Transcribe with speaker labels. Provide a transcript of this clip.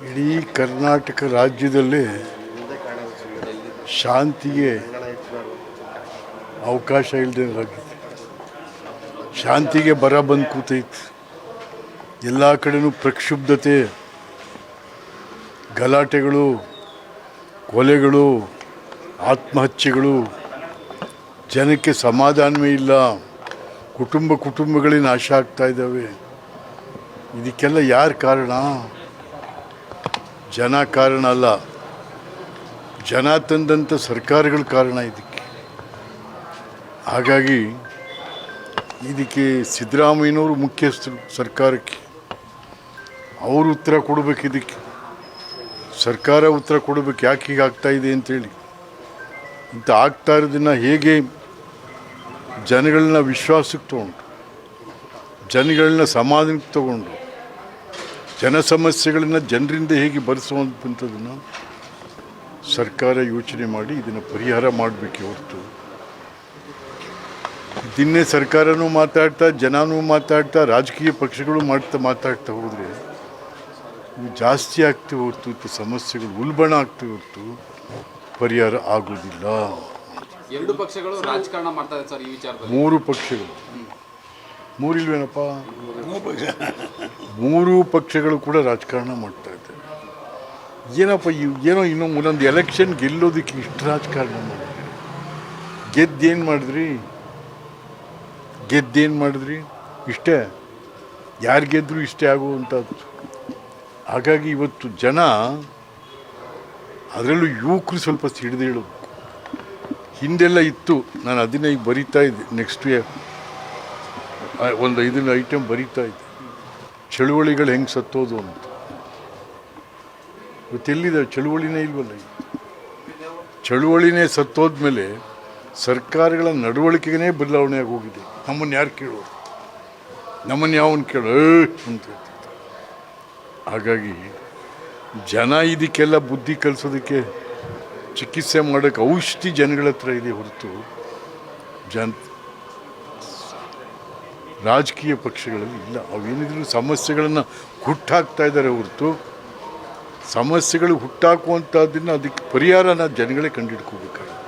Speaker 1: ಇಡೀ ಕರ್ನಾಟಕ ರಾಜ್ಯದಲ್ಲೇ ಶಾಂತಿಗೆ ಅವಕಾಶ ಇಲ್ಲದೆ ಶಾಂತಿಗೆ ಬರ ಬಂದು ಕೂತೈತಿ. ಎಲ್ಲ ಕಡೆನೂ ಪ್ರಕ್ಷುಬ್ಧತೆ, ಗಲಾಟೆಗಳು, ಕೊಲೆಗಳು, ಆತ್ಮಹತ್ಯೆಗಳು, ಜನಕ್ಕೆ ಸಮಾಧಾನವೇ ಇಲ್ಲ. ಕುಟುಂಬಗಳೇ ನಾಶ ಆಗ್ತಾ ಇದ್ದಾವೆ. ಇದಕ್ಕೆಲ್ಲ ಯಾರು ಕಾರಣ? ಜನ ಕಾರಣ ಅಲ್ಲ, ಜನ ತಂದಂಥ ಸರ್ಕಾರಗಳ ಕಾರಣ ಇದಕ್ಕೆ. ಹಾಗಾಗಿ ಇದಕ್ಕೆ ಸಿದ್ದರಾಮಯ್ಯನವರು ಮುಖ್ಯಸ್ಥರು, ಸರ್ಕಾರಕ್ಕೆ ಅವರು ಉತ್ತರ ಕೊಡಬೇಕು. ಇದಕ್ಕೆ ಸರ್ಕಾರ ಉತ್ತರ ಕೊಡಬೇಕು, ಯಾಕೆ ಹೀಗೆ ಆಗ್ತಾಯಿದೆ ಅಂತೇಳಿ. ಇಂಥ ಆಗ್ತಾ ಇರೋದನ್ನು ಹೇಗೆ ಜನಗಳನ್ನ ವಿಶ್ವಾಸಕ್ಕೆ ತೊಗೊಂಡು, ಜನಗಳನ್ನ ಸಮಾಧಾನಕ್ಕೆ ತಗೊಂಡು, ಜನ ಸಮಸ್ಯೆಗಳನ್ನು ಜನರಿಂದ ಹೇಗೆ ಬರೆಸುವಂಥದ್ದನ್ನು ಸರ್ಕಾರ ಯೋಚನೆ ಮಾಡಿ ಇದನ್ನು ಪರಿಹಾರ ಮಾಡಬೇಕೆ ಹೊರತು ಇದನ್ನೇ ಸರ್ಕಾರನೂ ಮಾತಾಡ್ತಾ, ಜನನೂ ಮಾತಾಡ್ತಾ, ರಾಜಕೀಯ ಪಕ್ಷಗಳು ಮಾತಾಡ್ತಾ ಹೋದರೆ ಇವು ಜಾಸ್ತಿ ಆಗ್ತವೆ ಹೊರತು ಇದು ಸಮಸ್ಯೆಗಳು ಉಲ್ಬಣ ಆಗ್ತವೆ ಹೊರತು ಪರಿಹಾರ ಆಗೋದಿಲ್ಲ.
Speaker 2: ಎರಡು ಪಕ್ಷಗಳು ರಾಜಕಾರಣ ಮಾಡ್ತಾ ಇದೆ ಸರ್ ಈ ವಿಚಾರದಲ್ಲಿ.
Speaker 1: ಮೂರು ಪಕ್ಷಗಳು, ಮೂರಿಲ್ವೇನಪ್ಪ, ಮೂರು ಪಕ್ಷಗಳು ಕೂಡ ರಾಜಕಾರಣ ಮಾಡ್ತಾ ಇದ್ದಾರೆ. ಏನಪ್ಪ ಏನೋ ಇನ್ನೊಂದು ಎಲೆಕ್ಷನ್ ಗೆಲ್ಲೋದಕ್ಕೆ ಇಷ್ಟು ರಾಜಕಾರಣ ಮಾಡಿದ್ರಿ. ಗೆದ್ದೇನು ಮಾಡಿದ್ರಿ? ಇಷ್ಟೇ. ಯಾರು ಗೆದ್ದರೂ ಇಷ್ಟೇ ಆಗುವಂಥದ್ದು. ಹಾಗಾಗಿ ಇವತ್ತು ಜನ, ಅದರಲ್ಲೂ ಯುವಕರು ಸ್ವಲ್ಪ ಸಿಡಿದೇಳಬೇಕು. ಹಿಂದೆಲ್ಲ ಇತ್ತು, ನಾನು ಅದನ್ನೇ ಈಗ ಬರಿತಾ ಇದ್ದೆ, ನೆಕ್ಸ್ಟ್ ಒಂದು ಇದನ್ನ ಐಟಮ್ ಬರಿತಾ ಇದ್ದೆ, ಚಳುವಳಿಗಳು ಹೆಂಗೆ ಸತ್ತೋದು ಅಂತ. ಇವತ್ತೆಲ್ಲಿದೆ ಚಳುವಳಿನೇ ಇಲ್ವಲ್ಲ. ಚಳುವಳಿನೇ ಸತ್ತೋದ್ಮೇಲೆ ಸರ್ಕಾರಗಳ ನಡವಳಿಕೆಗೇ ಬದಲಾವಣೆ ಆಗೋಗಿದೆ. ನಮ್ಮನ್ನು ಯಾರು ಕೇಳೋರು? ನಮ್ಮನ್ನು ಯಾವನು ಕೇಳೋ ಅಂತ ಹೇಳ್ತಿದ್ದ. ಹಾಗಾಗಿ ಜನ ಇದಕ್ಕೆಲ್ಲ ಬುದ್ಧಿ ಕಲಿಸೋದಕ್ಕೆ, ಚಿಕಿತ್ಸೆ ಮಾಡೋಕ್ಕೆ ಔಷಧಿ ಜನಗಳ ಹತ್ರ ಇದೆ ಹೊರತು ರಾಜಕೀಯ ಪಕ್ಷಗಳಲ್ಲಿ ಇಲ್ಲ. ಅವೇನಿದ್ರು ಸಮಸ್ಯೆಗಳನ್ನು ಹುಟ್ಟಾಕ್ತಾ ಇದ್ದಾರೆ ಹೊರತು ಸಮಸ್ಯೆಗಳು ಹುಟ್ಟಾಕುವಂಥದ್ದನ್ನು ಅದಕ್ಕೆ ಪರಿಹಾರನ ಜನಗಳೇ ಕಂಡುಹಿಡ್ಕೋಬೇಕಾಗುತ್ತೆ.